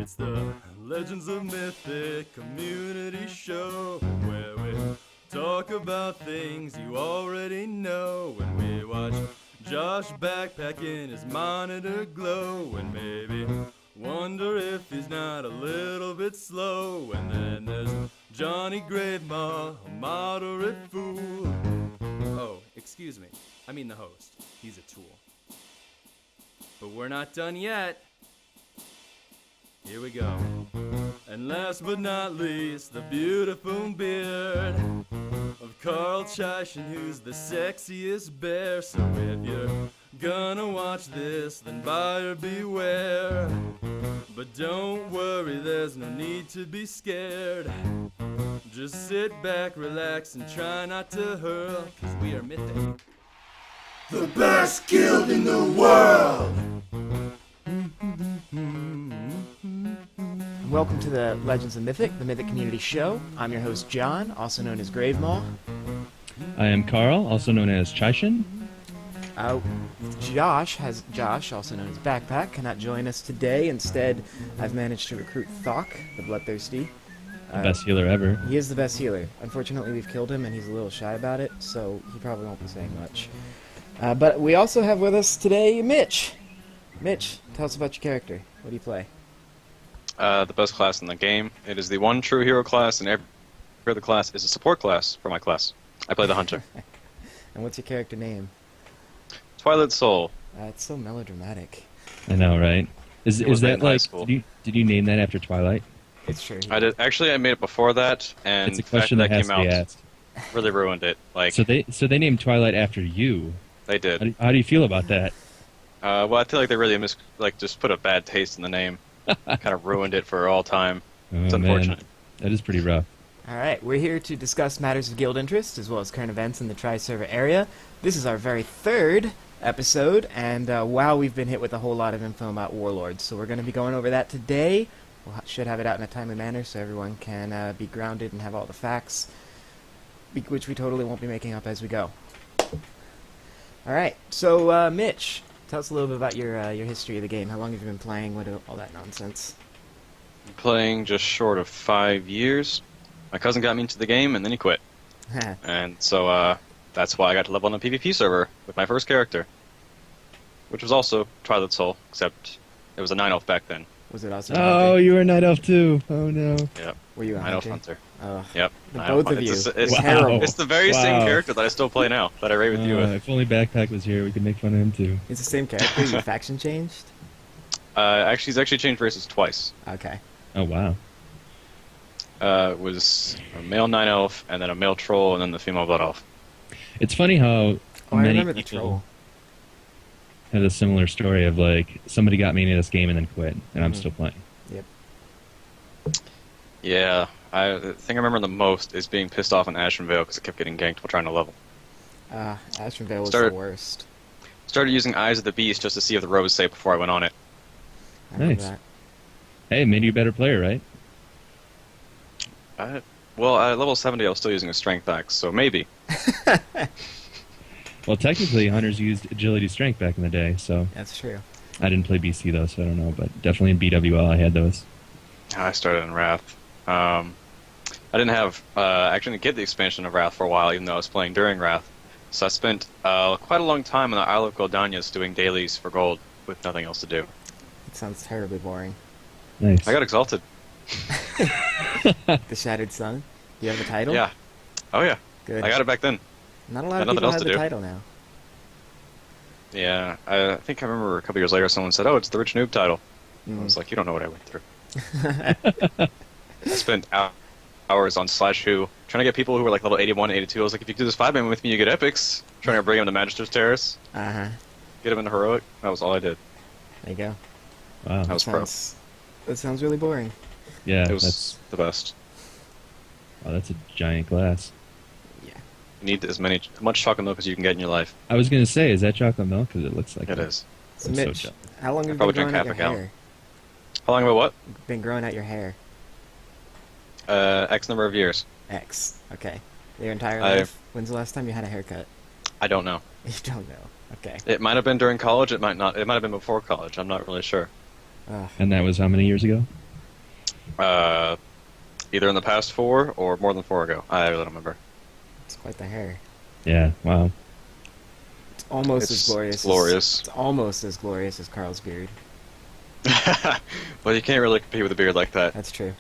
It's the Legends of Mythic community show where we talk about things you already know. When we watch Josh backpacking his monitor glow and maybe wonder if he's not a little bit slow. And then there's Johnny Gravemaw, a moderate fool. Oh, excuse me. I mean the host. He's a tool. But we're not done yet. Here we go. And last but not least, the beautiful beard of Carl Chyshin, who's the sexiest bear. So if you're gonna watch this, then buyer beware. But don't worry, there's no need to be scared. Just sit back, relax, and try not to hurl, cause we are Mythic, the best guild in the world! Welcome to the Legends of Mythic, the Mythic Community Show. I'm your host, John, also known as Gravemaw. I am Carl, also known as Chyshin. Josh, also known as Backpack, cannot join us today. Instead, I've managed to recruit Thok the Bloodthirsty. The best healer ever. He is the best healer. Unfortunately, we've killed him, and he's a little shy about it, so he probably won't be saying much. But we also have with us today Mitch. Mitch, tell us about your character. What do you play? The best class in the game. It is the one true hero class, and every other class is a support class for my class. I play the Hunter. And what's your character name? Twilitsoul. It's so melodramatic. I know, right? Is was that in high like? school. Did you name that after Twilight? It's true. I did. Actually, I made it before that, and It's a the fact question that that has came to be out asked. really ruined it. Like So they named Twilight after you. they did. How do you feel about that? Well, I feel like they really just put a bad taste in the name. Kind of ruined it for all time. It's Oh, unfortunate. man. That is pretty rough. Alright, we're here to discuss matters of guild interest, as well as current events in the Tri-Server area. This is our very third episode, and wow, we've been hit with a whole lot of info about Warlords, so we're going to be going over that today. We should have it out in a timely manner so everyone can be grounded and have all the facts, which we totally won't be making up as we go. Alright, so Mitch, tell us a little bit about your history of the game. How long have you been playing? What all that nonsense? Playing just short of 5 years. My cousin got me into the game, and then he quit. And so that's why I got to level on the PvP server with my first character, which was also Twilitsoul, except it was a 9-elf back then. Was it also a Oh, hunter? you were a night elf too. Oh no. Yep. Were you a 9-elf hunter? hunter. Oh, Yep. the 9-elf both hunter. of you. It's Wow. Terrible. It's the very same Wow. character that I still play now, that I raid with you with. If only Backpack was here, we could make fun of him too. It's the same character. Your faction changed? Actually, he's actually changed races twice. Okay. Oh wow. It was a male 9-elf, and then a male troll, and then the female blood elf. It's funny how Oh, I many remember the people troll. had a similar story of like somebody got me into this game and then quit, and I'm still playing. Yep. Yeah, the thing I remember the most is being pissed off on Ashen Vale because it kept getting ganked while trying to level. Ashen Vale was Started- the worst. Started using Eyes of the Beast just to see if the road was safe before I went on it. I remember Nice. that. Hey, it made you a better player, right? Well, at level 70 I was still using a Strength Axe, so maybe. Well, technically, hunters used agility strength back in the day, so That's true. I didn't play BC though, so I don't know. But definitely in BWL, I had those. I started in Wrath. I didn't have, actually didn't get the expansion of Wrath for a while, even though I was playing during Wrath. So I spent quite a long time on the Isle of Goldanias doing dailies for gold with nothing else to do. It sounds terribly boring. Nice. I got exalted. The Shattered Sun? Do you have the title? Yeah. Oh yeah. Good. I got it back then. Not a lot Got of nothing people else have to the do. title now. Yeah, I think I remember a couple years later someone said, "Oh, it's the Rich Noob title." I was like, "You don't know what I went through." I spent hours on /who trying to get people who were like level 81 and 82. I was like, "If you do this 5-man with me, you get epics." Trying to bring them to Magister's Terrace, Uh-huh. get them into heroic. That was all I did. There you go. Wow. I was pro. That sounds really boring. Yeah, It was that's the best. a giant glass. Yeah. You need as much chocolate milk as you can get in your life. I was gonna say, is that chocolate milk? Because it looks like It is. So I'm so Mitch, jealous. how long have you probably been growing drank out your half a gallon. hair? How long ago? What? Been growing out your hair? X number of years. X. Okay. Your entire I- life? When's the last time you had a haircut? I don't know. You don't know. Okay. It might have been during college. It might not. It might have been before college. I'm not really sure. Ugh. And that was how many years ago? Either in the past 4 or more than 4 ago. I really don't remember. It's quite the hair. Yeah, wow. It's almost It's as glorious. glorious. It's almost as glorious as Carl's beard. Well, you can't really compete with a beard like that. That's true.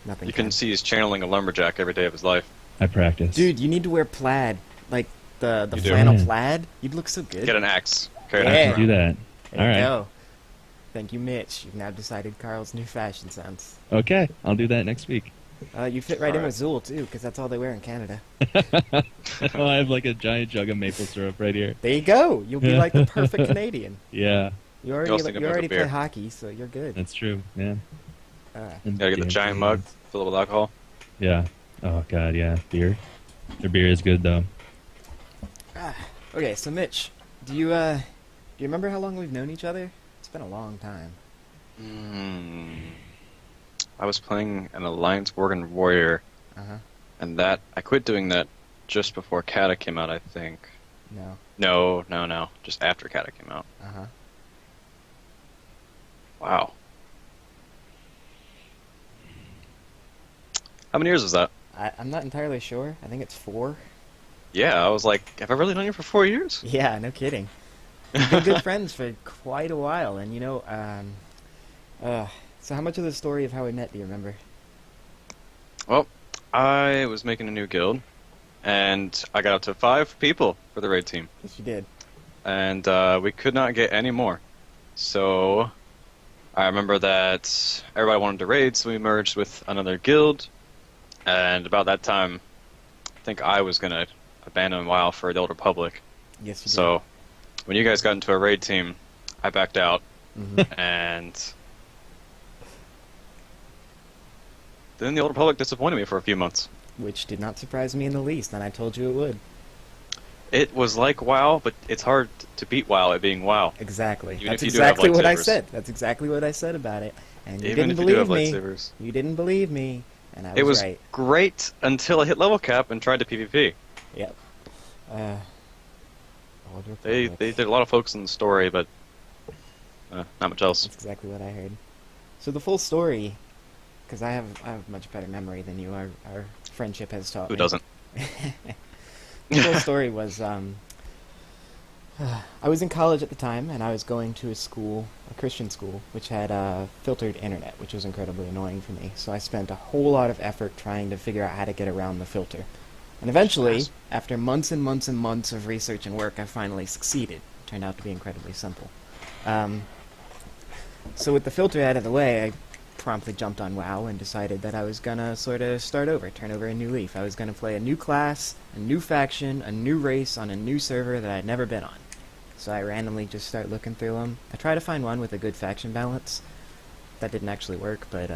Nothing. You can see he's channeling a lumberjack every day of his life. I practice. Dude, you need to wear plaid, like the You do? flannel Yeah. plaid. You'd look so good. Get an axe. Carry Yeah. an I axe can do around. that. There All you right. go. Thank you, Mitch. You've now decided Carl's new fashion sense. Okay, I'll do that next week. You fit right in Alright. with Zool too, because that's all they wear in Canada. Oh, I have like a giant jug of maple syrup right here. There you go. You'll be like the perfect Canadian. Yeah, You also already think you of already a play beer. hockey, so you're good. that's true. Yeah. And Gotta get the damn giant mug, Canadians. fill it with alcohol. Yeah. Oh god, yeah. Beer. Their beer is good though. Okay, so Mitch, do you remember how long we've known each other? It's been a long time. I was playing an Alliance Worgen Warrior, Uh-huh. and I quit doing that just before Kata came out, I think. No. No. Just after Kata came out. Uh-huh. Wow. How many years was that? I'm not entirely sure. I think it's 4. Yeah, I was like, have I really known you for 4 years? Yeah, no kidding. We've been good friends for quite a while, and so how much of the story of how we met do you remember? Well, I was making a new guild, and I got up to 5 people for the raid team, Yes, you did. and we could not get any more. So I remember that everybody wanted to raid, so we merged with another guild, and about that time, I think I was going to abandon WoW for the Old Republic. Yes, you did. So when you guys got into a raid team, I backed out, Mhm. and then the Old Republic disappointed me for a few months. Which did not surprise me in the least, and I told you it would. It was like WoW, but it's hard to beat WoW at being WoW. Exactly. Even That's if you do have exactly what I lightsabers. said. That's exactly what I said about it. And you Even didn't if you do have believe me. lightsabers. You didn't believe me, and I was, It was right. great until I hit level cap and tried to PvP. Yep. Old They Republic. did a lot of focus on the story, but not much else. That's exactly what I heard. So the full story, because I have much better memory than you. Our friendship has taught Who me. doesn't? The full story was I was in college at the time, and I was going to a Christian school, which had filtered internet, which was incredibly annoying for me. So I spent a whole lot of effort trying to figure out how to get around the filter. And eventually, Nice. after months and months and months of research and work, I finally succeeded. It turned out to be incredibly simple. So with the filter out of the way, I promptly jumped on WoW and decided that I was gonna sort of start over, turn over a new leaf. I was gonna play a new class, a new faction, a new race on a new server that I'd never been on. So I randomly just start looking through them. I try to find one with a good faction balance. That didn't actually work, but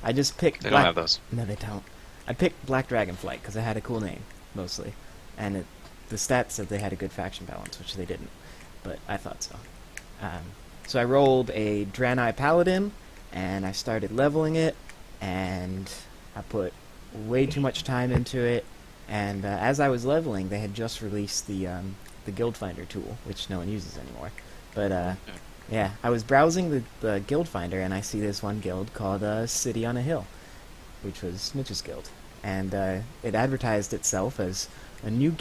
I just picked They don't have those. No, they don't. I picked Black Dragonflight because it had a cool name, mostly. And the stats said they had a good faction balance, which they didn't. But I thought so. So I rolled a Draenor Paladin, and I started leveling it, and I put way too much time into it. And as I was leveling, they had just released the Guild Finder tool, which no one uses anymore. But yeah, I was browsing the Guild Finder, and I see this one guild called City on a Hill, which was Mitch's guild, and it advertised itself as a new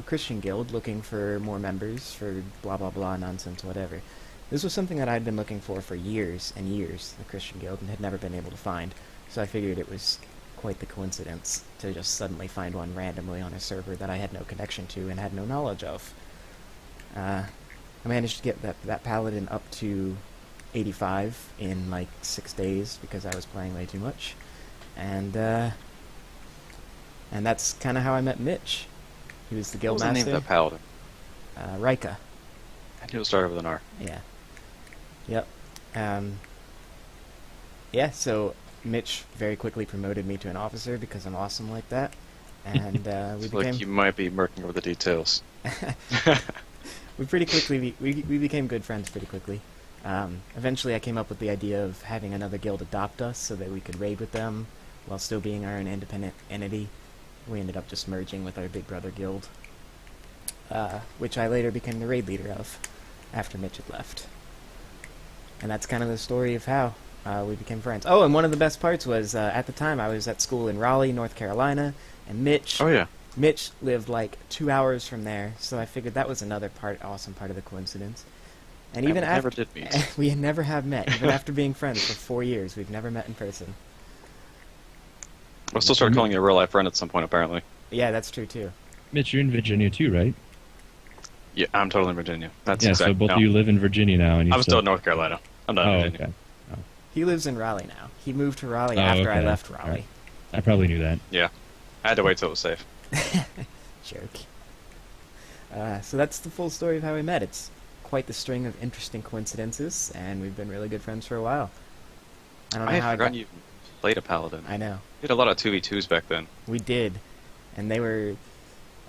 Christian guild looking for more members for blah blah blah nonsense, whatever. This was something that I'd been looking for years and years, the Christian guild, and had never been able to find. So I figured it was quite the coincidence to just suddenly find one randomly on a server that I had no connection to and had no knowledge of. I managed to get that paladin up to 85 in like 6 days because I was playing way too much, and that's kind of how I met Mitch. He was the What guild was the name master. of that paladin? Rika. I knew it started with an R. Yeah. Yep. Yeah. So Mitch very quickly promoted me to an officer because I'm awesome like that, and we It's became like you might be murking over the details. we pretty quickly we became good friends pretty quickly. Eventually, I came up with the idea of having another guild adopt us so that we could raid with them while still being our own independent entity. We ended up just merging with our big brother guild, which I later became the raid leader of after Mitch had left. And that's kind of the story of how. we became friends. Oh, and one of the best parts was at the time I was at school in Raleigh, North Carolina, and Mitch. Oh yeah. Mitch lived like 2 hours from there, so I figured that was another awesome part of the coincidence. And even we after never did meet. we never have met, even after being friends for 4 years, we've never met in person. We'll still start calling you a real life friend at some point, apparently. Yeah, that's true too. Mitch, you're in Virginia too, right? Yeah, I'm totally in Virginia. That's Yeah, exactly. so both of you live in Virginia now, and you I'm still in North Carolina. I'm not in Oh, Virginia. okay. He lives in Raleigh now. He moved to Raleigh Oh, after I okay. left All Raleigh. right. I probably knew that. Yeah, I had to wait till it was safe. Jerk. So that's the full story of how we met. It's quite the string of interesting coincidences, and we've been really good friends for a while. I don't know I how had forgotten you played a paladin. I know. You had a lot of 2v2s back then. We did. And they were...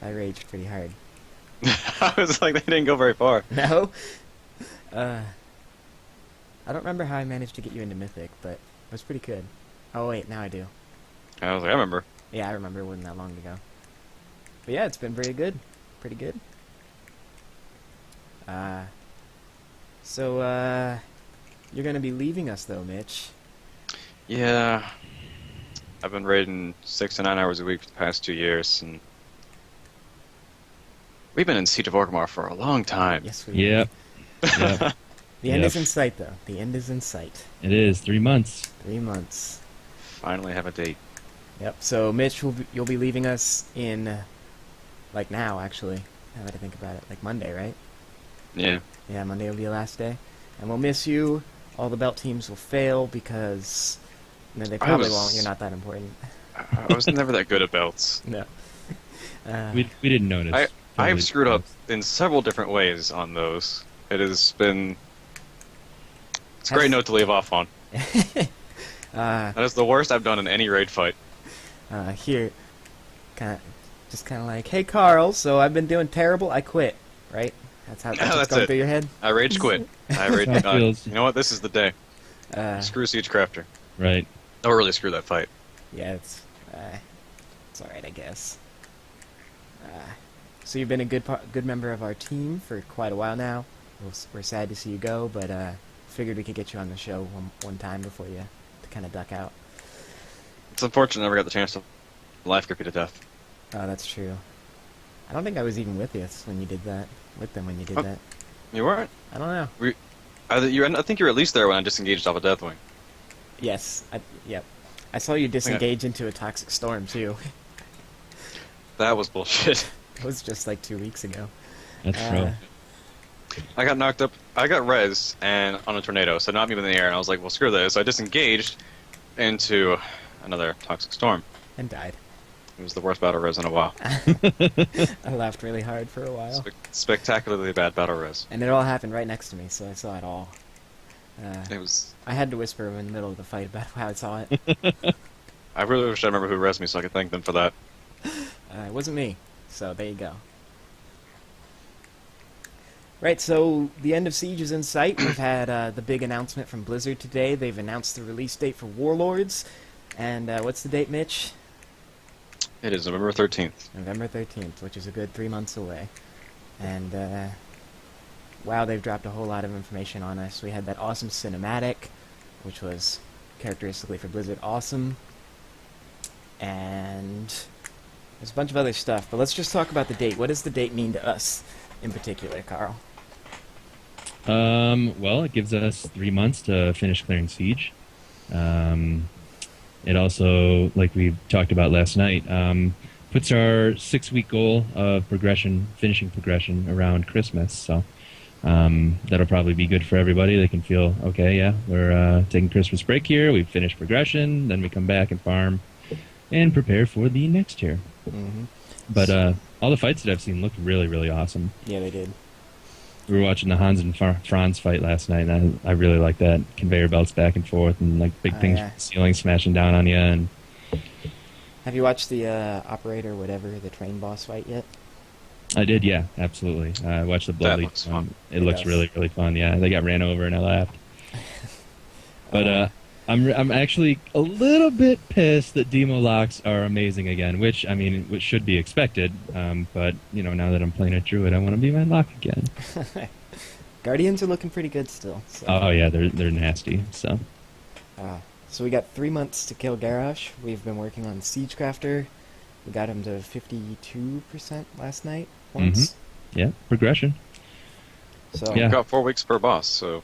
I raged pretty hard. I was like, they didn't go very far. No? I don't remember how I managed to get you into Mythic, but it was pretty good. Oh wait, now I do. I was like, I remember. Yeah, I remember. It wasn't that long ago. But yeah, it's been pretty good. Pretty good. So, you're gonna be leaving us though, Mitch. Yeah, I've been raiding 6 to 9 hours a week for the past 2 years, and we've been in Siege of Orgrimmar for a long time. Yes, we Yep. have. Yep. The end Yep. is in sight, though. The end is in sight. It is 3 months. 3 months. Finally have a date. Yep. So, Mitch, you'll be leaving us in, like now, actually. Now that I think about it, like Monday, right? Yeah. Yeah, Monday will be your last day, and we'll miss you. All the belt teams will fail because they probably won't. You're not that important. I was never that good at belts. No. We didn't notice. I've Totally screwed up noticed. in several different ways on those. It has been... It's a Has- great note to leave off on. uh, That is the worst I've done in any raid fight. Here, kind of like, hey Carl, so I've been doing terrible. I quit. Right? That's what's That's going it. through your head. I rage quit. I rage That quit. feels- You know what? This is the day. Screw Siegecrafter. Right. Or really screw that fight. Yeah, it's all right, I guess. So you've been a good member of our team for quite a while now. We're sad to see you go, but figured we could get you on the show one time before you to kind of duck out. It's unfortunate I never got the chance to life grip you to death. Oh, that's true. I don't think I was even with you when you did that. With them when you did Oh. that. You weren't? I don't know. I think you were at least there when I disengaged off a Deathwing. Yes. Yep. I saw you disengage into a toxic storm too. That was bullshit. It was just like 2 weeks ago. That's true. I got knocked up. I got rezzed and on a tornado, so knocked me in the air, and I was like, well, screw this. So I disengaged into another toxic storm. And died. It was the worst battle res in a while. I laughed really hard for a while. Spectacularly bad battle res. And it all happened right next to me, so I saw it all. It was. I had to whisper in the middle of the fight about how I saw it. I really wish I remember who res me so I could thank them for that. It wasn't me, so there you go. Right, so the end of Siege is in sight. We've had the big announcement from Blizzard today. They've announced the release date for Warlords. And what's the date, Mitch? It is November 13th. November 13th, which is a good 3 months away. And, wow, they've dropped a whole lot of information on us. We had that awesome cinematic, which was characteristically for Blizzard awesome. And there's a bunch of other stuff, but let's just talk about the date. What does the date mean to us in particular, Carl? Well, it gives us 3 months to finish clearing Siege. It also, like we talked about last night, puts our 6-week goal of finishing progression around Christmas. So that'll probably be good for everybody. They can feel, okay, yeah, we're taking Christmas break here. We've finished progression. Then we come back and farm and prepare for the next year. Mm-hmm. But all the fights that I've seen look really, really awesome. Yeah, they did. We were watching the Hans and Franz fight last night, and I really like that. Conveyor belts back and forth, and like big things yeah. from the ceiling smashing down on you. And Have you watched the Operator, whatever, the train boss fight yet? I did, yeah, absolutely. I watched the That Blood League looks one. fun. It It looks does. really, really fun. Yeah, they got ran over, and I laughed. But I'm actually a little bit pissed that demo locks are amazing again, which should be expected. But now that I'm playing a druid, I want to be my lock again. Guardians are looking pretty good still. So. Oh yeah, they're nasty. So So we got 3 months to kill Garrosh. We've been working on Siegecrafter. We got him to 52% last night once. Yeah, progression. So Yeah. We've got 4 weeks per boss, so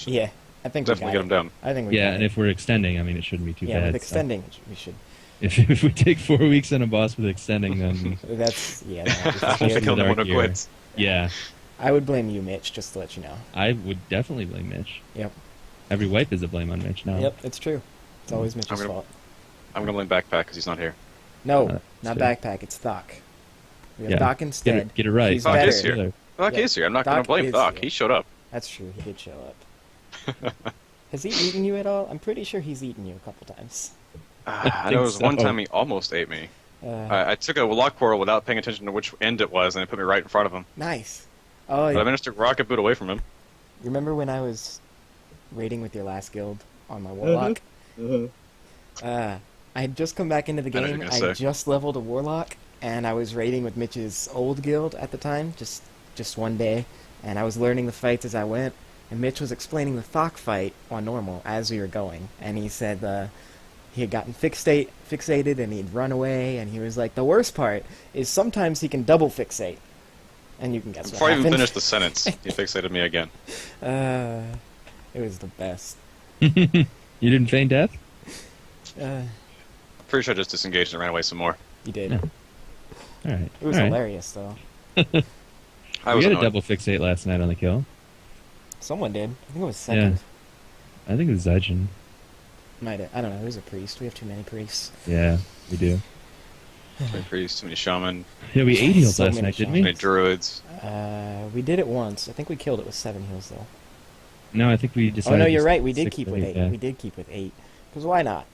yeah, I think definitely we get got him down. I think we Yeah, got and it. if we're extending, I mean, it shouldn't be too Yeah, bad. with extending, we should. If we take 4 weeks on a boss with extending, then That's that might I'll be become the Dark one who Year. quits. yeah, I would blame you, Mitch, just to let you know. I would definitely blame Mitch. Yep. Every wipe is a blame on Mitch now. Yep, it's true. It's always Mitch's gonna- fault. I'm gonna blame Backpack because he's not here. No, that's not fair. Backpack. It's Thok. We have Yeah. Thok instead. Get it right. He's Thok better. is here. Doc Yeah. is here. I'm not gonna Doc blame is Doc. here. He showed up. That's true. He did show up. Has he eaten you at all? I'm pretty sure he's eaten you a couple times. I know think there was one so. time he almost ate me. Uh, I took a lock portal without paying attention to which end it was, and it put me right in front of him. nice. Oh, But I managed to rocket boot away from him. remember when I was raiding with your last guild on my Warlock? I had just come back into the I know what game. you're I gonna say. just leveled a Warlock, and I was raiding with Mitch's old guild at the time, just one day, and I was learning the fights as I went, and Mitch was explaining the Thok fight on normal as we were going, and he said he had gotten fixated and he'd run away, and he was like, the worst part is sometimes he can double fixate. And you can guess Before what I even happened. finished the sentence, he fixated me again. It was the best. You didn't feign death? Pretty sure I just disengaged and ran away some more. You did. Yeah. All right. It was all right. hilarious, though. I We was got a annoyed. double fixate last night on the kill. Someone did. I think it was second. I think it was Zajin. Might have. I don't know. It was a priest. We have too many priests. Yeah, we do. Too many priests, too many shaman, Yeah, we 8 heals So last many night, didn't too we? many druids. We did it once. I think we killed it with 7 heals, though. No, I think we Oh, decided. no, to you're stick right. We with did 6 keep or with 8, 8. Yeah. We did keep with 8. Because why not?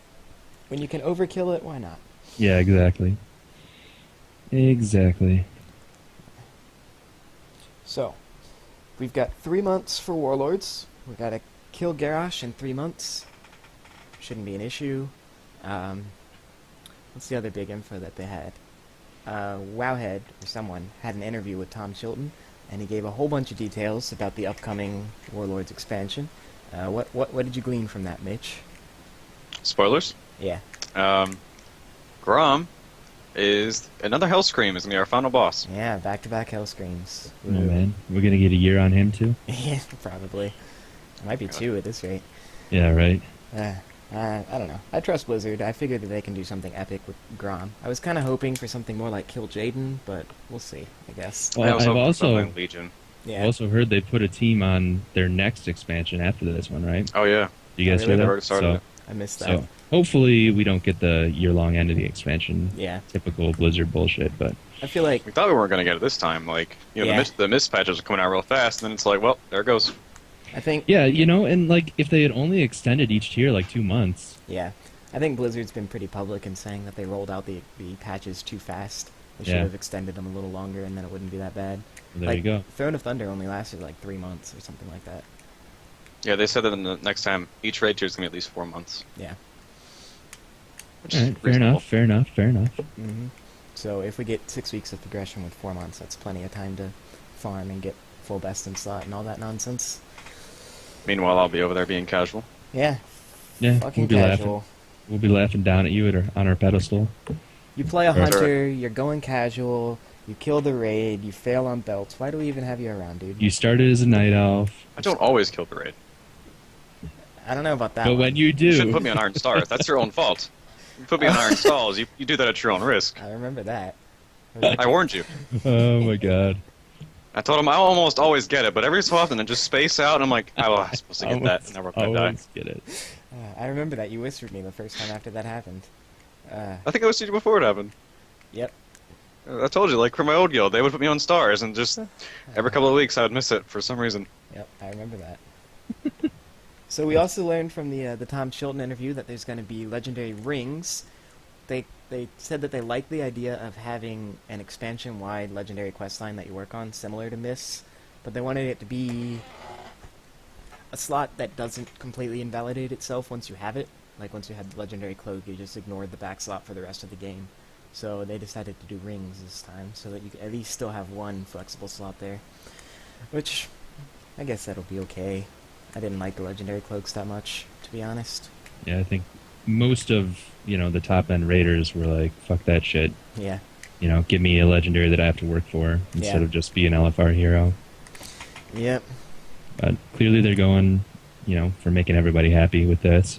When you can overkill it, why not? Yeah, exactly. Exactly. So, we've got 3 months for Warlords. We gotta kill Garrosh in 3 months. Shouldn't be an issue. What's the other big info that they had? Wowhead, or someone, had an interview with Tom Chilton, and he gave a whole bunch of details about the upcoming Warlords expansion. What did you glean from that, Mitch? Spoilers. Yeah. Grom is another Hellscream is gonna be our final boss. Yeah, back-to-back hell screens. Oh man, we're gonna get a year on him too. Yeah, probably. It might be 2 at this rate. Yeah, right. I don't know. I trust Blizzard. I figured that they can do something epic with Grom. I was kind of hoping for something more like Kill Jaden, but we'll see, I guess. Well, was I've hoping for also something Legion. Yeah. also heard they put a team on their next expansion after this one, right? Oh yeah, You guys Oh, hear really? that? They've already started it. I missed that. So hopefully we don't get the year-long end of the expansion. Yeah. Typical Blizzard bullshit, but I feel like, We thought we weren't gonna get it this time. Like, you know, Yeah. the mist patches are coming out real fast, and then it's like, well, there it goes. I think, yeah, you know, and like if they had only extended each tier like 2 months, yeah. I think Blizzard's been pretty public in saying that they rolled out the patches too fast. They should Yeah. have extended them a little longer, and then it wouldn't be that bad. there like, you go. Throne of Thunder only lasted like 3 months or something like that. Yeah, they said that in the next time each raid tier is gonna be at least 4 months. Yeah. Which All is right, fair reasonable. enough, fair enough, fair enough. hmm So if we get 6 weeks of progression with 4 months, that's plenty of time to farm and get full best in slot and all that nonsense. Meanwhile, I'll be over there being casual. Yeah. Yeah, Fucking we'll be casual. laughing. We'll be laughing down at you on our pedestal. You play a Right. hunter, you're going casual, you kill the raid, you fail on belts. Why do we even have you around, dude? You started as a night elf, I don't always kill the raid. I don't know about that but one. when you You shouldn't do, put me on Iron Stars. That's your own fault. You put me on Iron Stalls. You do that at your own risk. I remember that. It was I warned you. oh my god, I told him I almost always get it, but every so often I just space out, and I'm like, oh, I'm supposed to get that, and now we're gonna die. always get it. I remember that. You whispered me the first time after that happened. I think I was teaching before it happened. Yep. I told you, like for my old guild, they would put me on stars, and just every couple of weeks I would miss it for some reason. Yep, I remember that. So we also learned from the Tom Chilton interview that there's going to be legendary rings. They said that they like the idea of having an expansion-wide legendary questline that you work on, similar to Mists, but they wanted it to be a slot that doesn't completely invalidate itself once you have it. Like once you had the legendary cloak, you just ignored the back slot for the rest of the game. So they decided to do rings this time, so that you at least still have one flexible slot there. Which, I guess that'll be okay. I didn't like the legendary cloaks that much, to be honest. Yeah, I think most of, the top end raiders were like, fuck that shit. Yeah. Give me a legendary that I have to work for instead of just be an LFR hero. Yep. But clearly they're going, for making everybody happy with this.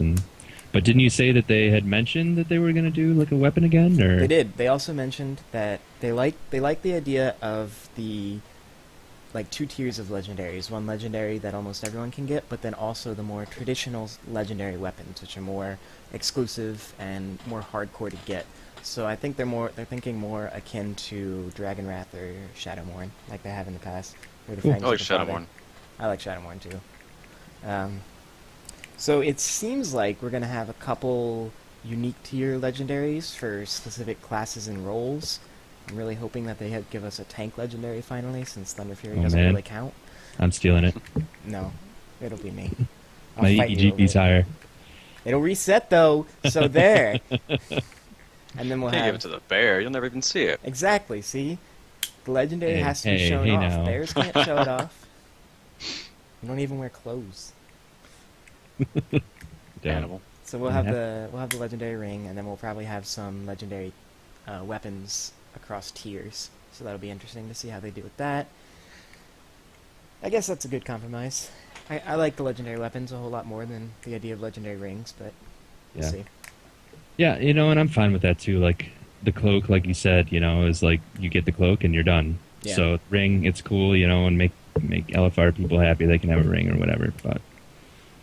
But didn't you say that they had mentioned that they were going to do like a weapon again? Or They did. They also mentioned that they like the idea of the like 2 tiers of legendaries. One legendary that almost everyone can get, but then also the more traditional legendary weapons, which are more exclusive and more hardcore to get. So I think they're thinking more akin to Dragon Wrath or Shadowmourne, like they have in the past. Or the Fangs I like of the Father. Shadowmourne. I like Shadowmourne too. So it seems like we're going to have a couple unique tier legendaries for specific classes and roles. I'm really hoping that they give us a tank legendary finally, since Thunder Fury doesn't really count. I'm stealing it. No, it'll be me. I'll My fight you EGP's over it. higher. It'll reset though, so there. And then we'll Can't give have it to the bear. You'll never even see it. exactly. See, the legendary Hey, has to be hey, shown hey off. now. Bears can't show it off. You don't even wear clothes. Damn. Animal. So we'll have the legendary ring, and then we'll probably have some legendary weapons across tiers. So that'll be interesting to see how they do with that. I guess that's a good compromise. I like the legendary weapons a whole lot more than the idea of legendary rings, but we'll see. Yeah, and I'm fine with that too. Like the cloak, like you said, is like you get the cloak and you're done. Yeah. So ring, it's cool, and make LFR people happy. They can have a ring or whatever. But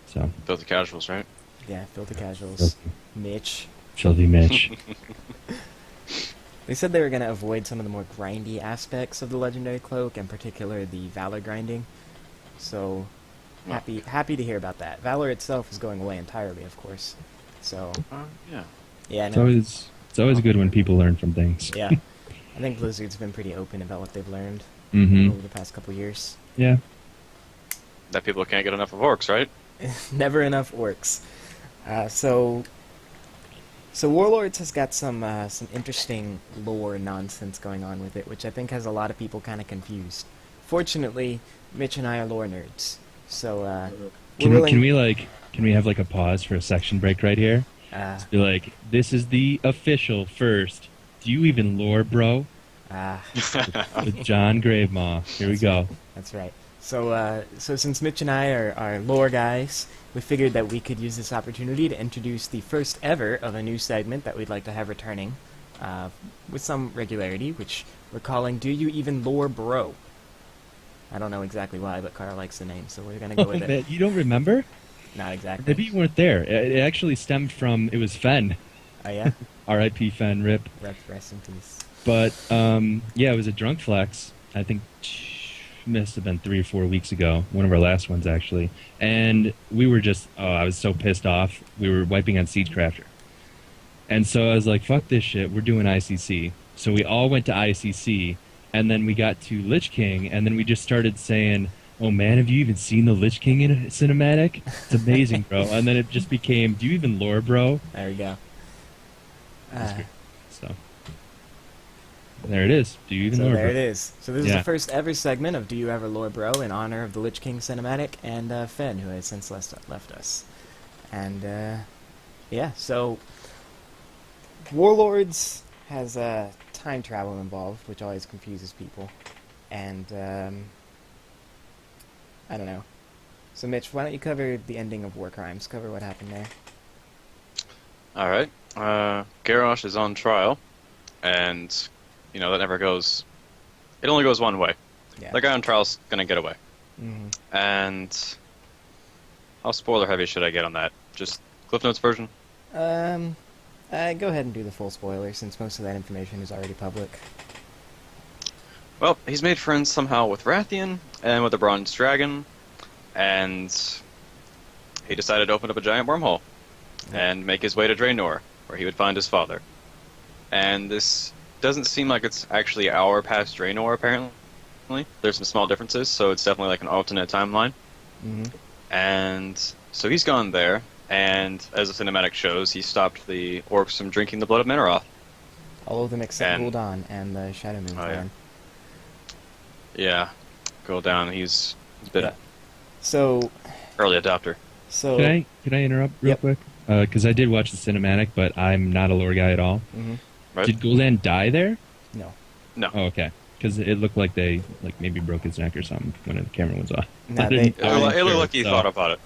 so Filthy casuals, right? Yeah, filthy casuals. Filthy. Mitch. filthy Mitch. They said they were going to avoid some of the more grindy aspects of the legendary cloak, in particular the valor grinding. So happy to hear about that. Valor itself is going away entirely, of course. So Yeah. yeah, It's no, always good when people learn from things. yeah. I think Blizzard's been pretty open about what they've learned Mm-hmm. over the past couple years. Yeah. That people can't get enough of orcs, right? Never enough orcs. So Warlords has got some interesting lore nonsense going on with it, which I think has a lot of people kind of confused. Fortunately, Mitch and I are lore nerds, so Can we have like a pause for a section break right here? Be like, this is the official first. Do you even lore, bro? With John Gravemaw. Here we go. That's right. So since Mitch and I are lore guys, we figured that we could use this opportunity to introduce the first ever of a new segment that we'd like to have returning with some regularity, which we're calling "Do You Even Lore, Bro?" I don't know exactly why, but Carl likes the name, so we're gonna go with it. Man, you don't remember? Not exactly. Maybe you weren't there. It actually stemmed from, it was Fen. Oh yeah. R.I.P. Fen, rip. Rest in peace. But, yeah, it was a drunk flex. I think must have been 3 or 4 weeks ago. One of our last ones, actually. And we were just, I was so pissed off. We were wiping on Siegecrafter. And so I was like, fuck this shit. We're doing ICC. So we all went to ICC. And then we got to Lich King. And then we just started saying, oh man, have you even seen the Lich King in a cinematic? It's amazing, bro. And then it just became, do you even lore, bro? There we go. So there it is. Do you even So lore, there bro? it is. So this is Yeah. the first ever segment of Do You Ever Lore Bro in honor of the Lich King cinematic and Fen, who has since left us. And yeah, so Warlords has time travel involved, which always confuses people. And I don't know. So Mitch, why don't you cover the ending of War Crimes? Cover what happened there. All right. Garrosh is on trial, and that never goes. It only goes one way. Yeah. The guy on trial's gonna get away. Mm-hmm. And how spoiler heavy should I get on that? Just Cliff Notes version? Go ahead and do the full spoiler, since most of that information is already public. Well, he's made friends somehow with Rathian and with the Bronze Dragon, and he decided to open up a giant wormhole and make his way to Draenor, where he would find his father. And this doesn't seem like it's actually our past Draenor, apparently. There's some small differences, so it's definitely like an alternate timeline. Mm-hmm. And so he's gone there, and as the cinematic shows, he stopped the orcs from drinking the blood of Meneroth. All of them except And- Gul'dan and the Shadow Moon clan. Yeah, go down. He's been Yeah. So, early adopter. So Can I interrupt real Yep. quick? Because I did watch the cinematic, but I'm not a lore guy at all. Right? Did Gul'dan die there? no, No. Oh, okay. Because it looked like they maybe broke his neck or something when the camera was off. No, I didn't- It I wasn't looked sure, like he so- thought about it.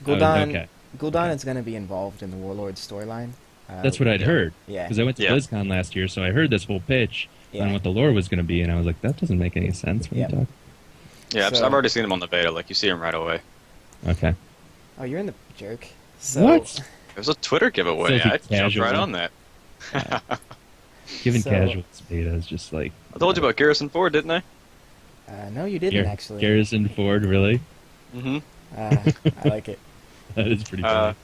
Gul'dan. okay. Gul'dan is going to be involved in the Warlords storyline. That's what I'd heard. Yeah. Because I went to Yeah. BlizzCon last year, so I heard this whole pitch Yeah. on what the lore was going to be, and I was like, that doesn't make any sense when Yep. you talk. Yeah, So- I've already seen him on the beta. Like, you see him right away. Okay. Oh, you're in the jerk. So, What? There's a Twitter giveaway. Filthy I jumped casual. right on that. Giving So- casuals beta is just like... I told you about Garrison Ford, didn't I? No, you didn't actually. Garrison Ford, really? Mm-hmm. I like it. That is pretty funny.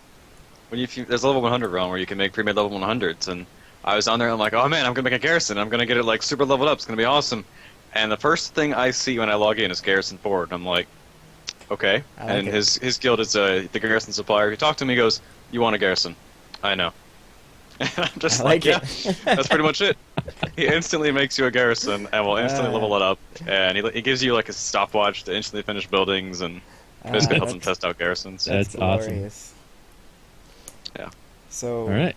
There's a level 100 realm where you can make pre-made level 100s, and I was on there and I'm like, oh man, I'm gonna make a Garrison. I'm gonna get it like super leveled up. It's gonna be awesome. And the first thing I see when I log in is Garrison Ford. And I'm like, okay. I like And it. his guild is the Garrison supplier. He talked to me, he goes, you want a Garrison? I know. And I'm just I like, like yeah, it. that's pretty much it. He instantly makes you a Garrison and will instantly level it up. And he gives you like a stopwatch to instantly finish buildings and basically helps him that's- test out Garrisons. That's awesome. glorious. Yeah. So All right.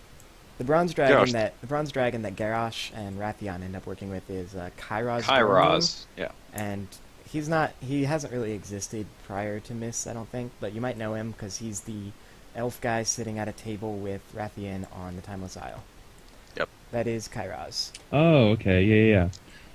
the bronze dragon Garrosh. that Garrosh and Rathian end up working with is Kairos. Kairos. Yeah. And he hasn't really existed prior to Miss, I don't think, but you might know him because he's the elf guy sitting at a table with Rathian on the Timeless Isle. Yep. That is Kairos. Oh, okay. Yeah.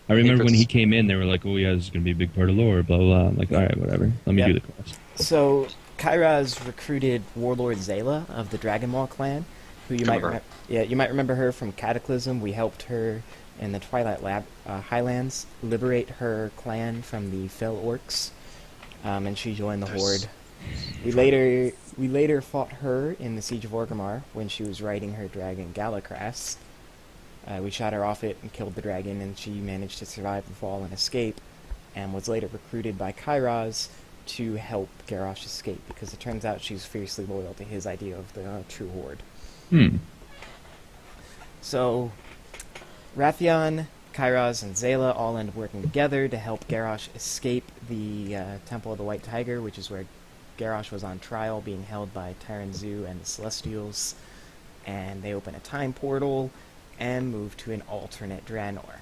I remember when puts- he came in, they were like, oh, yeah, this is going to be a big part of lore, blah, blah, blah. I'm like, all right, whatever. Let me Yep. do the quest. So Kairos recruited Warlord Zayla of the Dragonmaw clan, who you might Remember you might remember her from Cataclysm. We helped her in the Twilight Highlands liberate her clan from the Fell Orcs, and she joined the Nice. Horde. We later fought her in the Siege of Orgrimmar when she was riding her dragon Galakras. We shot her off it and killed the dragon, and she managed to survive the fall and escape, and was later recruited by Kairos to help Garrosh escape, because it turns out she's fiercely loyal to his idea of the true Horde. So, Rathian, Kairos, and Zayla all end up working together to help Garrosh escape the Temple of the White Tiger, which is where Garrosh was on trial, being held by Taranzu and the Celestials, and they open a time portal and move to an alternate Draenor.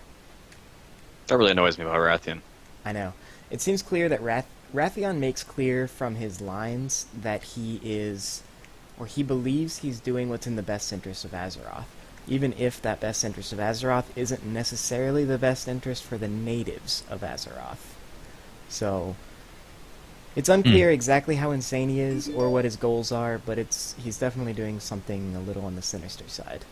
That really annoys me about Rathian. I know. It seems clear that Rathian makes clear from his lines that he is, or he believes he's doing what's in the best interest of Azeroth, even if that best interest of Azeroth isn't necessarily the best interest for the natives of Azeroth. So, it's unclear exactly how insane he is or what his goals are, but he's definitely doing something a little on the sinister side.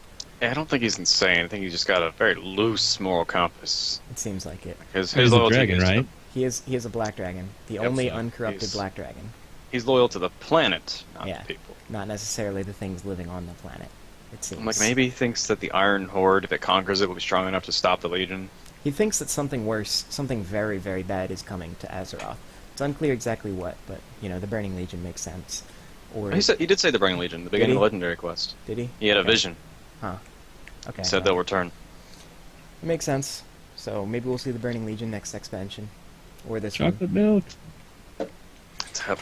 Yeah, I don't think he's insane. I think he's just got a very loose moral compass. It seems like it. His He's a loyalty dragon, is to- right? He is a black dragon, the Yep, only so uncorrupted he's- black dragon. he's loyal to the planet, not Yeah. the people. Not necessarily the things living on the planet, it seems. I'm like, maybe he thinks that the Iron Horde, if it conquers it, will be strong enough to stop the Legion. He thinks that something worse, something very, very bad is coming to Azeroth. It's unclear exactly what, but, the Burning Legion makes sense. Or He did say the Burning Legion, the beginning he? of the Legendary Quest. did he? He had a Okay. vision. Huh. Okay. He said well, they'll return. it makes sense. So maybe we'll see the Burning Legion next expansion. Or this one. Chocolate milk. It's hap-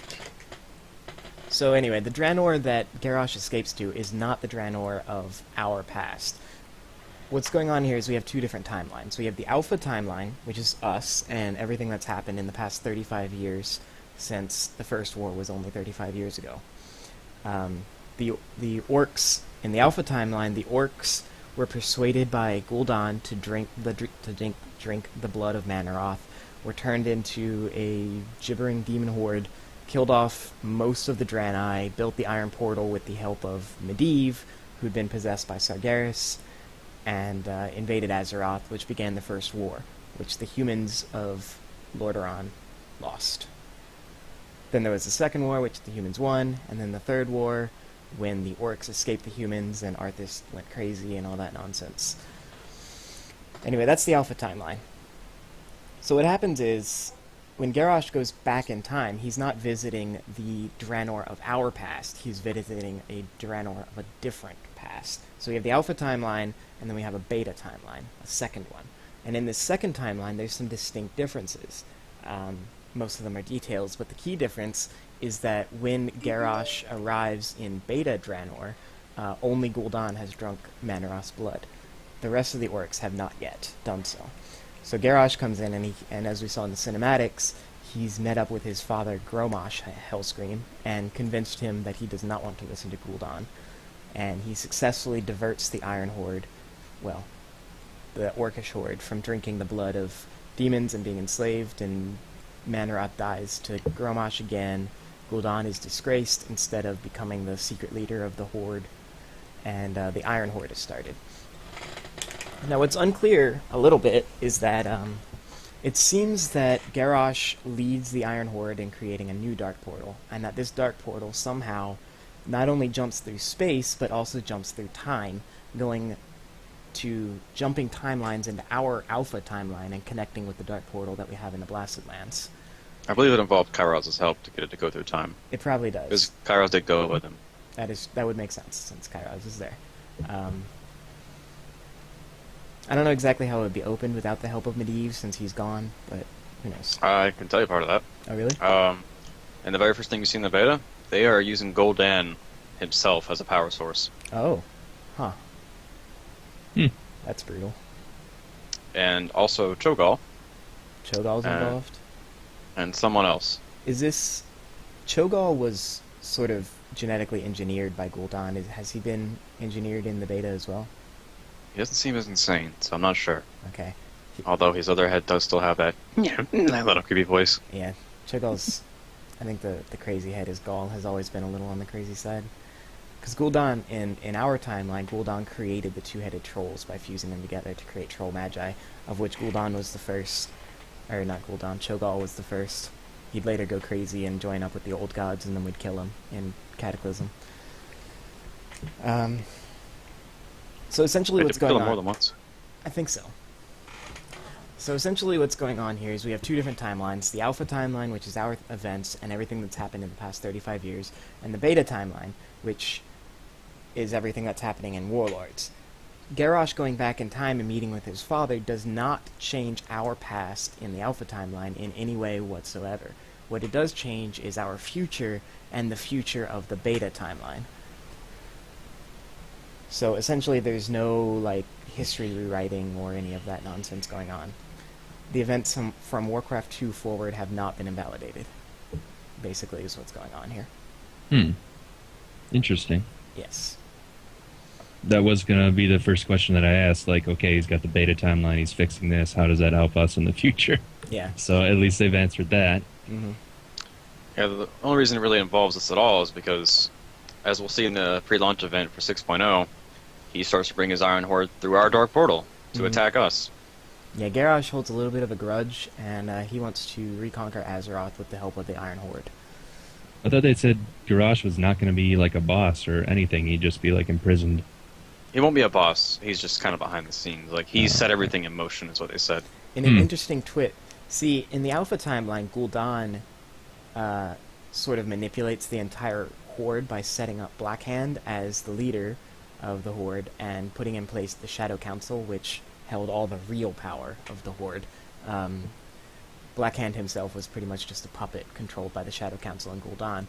So anyway, the Draenor that Garrosh escapes to is not the Draenor of our past. What's going on here is we have two different timelines. We have the Alpha timeline, which is us, and everything that's happened in the past 35 years, since the First War was only 35 years ago. The orcs, in the Alpha timeline, the orcs were persuaded by Gul'dan to drink the blood of Manaroth, were turned into a gibbering demon horde, killed off most of the Draenei, built the Iron Portal with the help of Medivh, who'd been possessed by Sargeras, and invaded Azeroth, which began the First War, which the humans of Lordaeron lost. Then there was the Second War, which the humans won, and then the Third War, when the orcs escaped the humans and Arthas went crazy and all that nonsense. Anyway, that's the Alpha timeline. So what happens is, when Garrosh goes back in time, he's not visiting the Draenor of our past, he's visiting a Draenor of a different past. So we have the Alpha timeline, and then we have a Beta timeline, a second one. And in this second timeline, there's some distinct differences. Most of them are details, but the key difference is that when Garrosh arrives in Beta Draenor, only Gul'dan has drunk Manoras blood. The rest of the orcs have not yet done so. So Garrosh comes in, and as we saw in the cinematics, he's met up with his father Gromosh Hellscream and convinced him that he does not want to listen to Gul'dan. And he successfully diverts the Iron Horde, well, the Orcish Horde, from drinking the blood of demons and being enslaved, and Manorath dies to Gromosh again. Gul'dan is disgraced instead of becoming the secret leader of the Horde, and the Iron Horde is started. Now, what's unclear a little bit is that it seems that Garrosh leads the Iron Horde in creating a new Dark Portal, and that this Dark Portal somehow not only jumps through space, but also jumps through time, jumping timelines into our Alpha timeline and connecting with the Dark Portal that we have in the Blasted Lands. I believe it involved Kairos' help to get it to go through time. It probably does. Because Kairos did go with him. That would make sense, since Kairos is there. I don't know exactly how it would be opened without the help of Medivh, since he's gone, but who knows. I can tell you part of that. Oh, really? And the very first thing you see in the beta, they are using Gul'dan himself as a power source. Oh. Huh. That's brutal. And also Cho'Gall. Cho'Gall's involved? And someone else. Is this... Cho'Gall was sort of genetically engineered by Gul'dan. Has he been engineered in the beta as well? He doesn't seem as insane, so I'm not sure. Okay. Although his other head does still have that little creepy voice. Yeah. Cho'Gall's... I think the crazy head is Gall has always been a little on the crazy side. Because Gul'dan, in our timeline, Gul'dan created the two-headed trolls by fusing them together to create Troll Magi, of which Gul'dan was the first. Or not Gul'dan, Cho'Gall was the first. He'd later go crazy and join up with the old gods, and then we'd kill him in Cataclysm. So essentially what's going on... more than once. I think so. So essentially what's going on here is we have two different timelines. The Alpha timeline, which is our events and everything that's happened in the past 35 years, and the Beta timeline, which is everything that's happening in Warlords. Garrosh going back in time and meeting with his father does not change our past in the Alpha timeline in any way whatsoever. What it does change is our future and the future of the Beta timeline. So essentially there's no, like, history rewriting or any of that nonsense going on. The events from Warcraft 2 forward have not been invalidated, basically, is what's going on here. Interesting. Yes. That was going to be the first question that I asked, like, okay, he's got the beta timeline, he's fixing this, how does that help us in the future? Yeah. So at least they've answered that. Mm-hmm. Yeah, the only reason it really involves us at all is because, as we'll see in the pre-launch event for 6.0, he starts to bring his Iron Horde through our Dark Portal to attack us. Yeah, Garrosh holds a little bit of a grudge, and he wants to reconquer Azeroth with the help of the Iron Horde. I thought they said Garrosh was not going to be like a boss or anything, he'd just be like imprisoned. He won't be a boss, he's just kind of behind the scenes. Like, he set everything in motion, is what they said. In an interesting twit, see, in the Alpha timeline, Gul'dan sort of manipulates the entire Horde by setting up Blackhand as the leader of the Horde and putting in place the Shadow Council, which held all the real power of the Horde. Blackhand himself was pretty much just a puppet controlled by the Shadow Council and Gul'dan.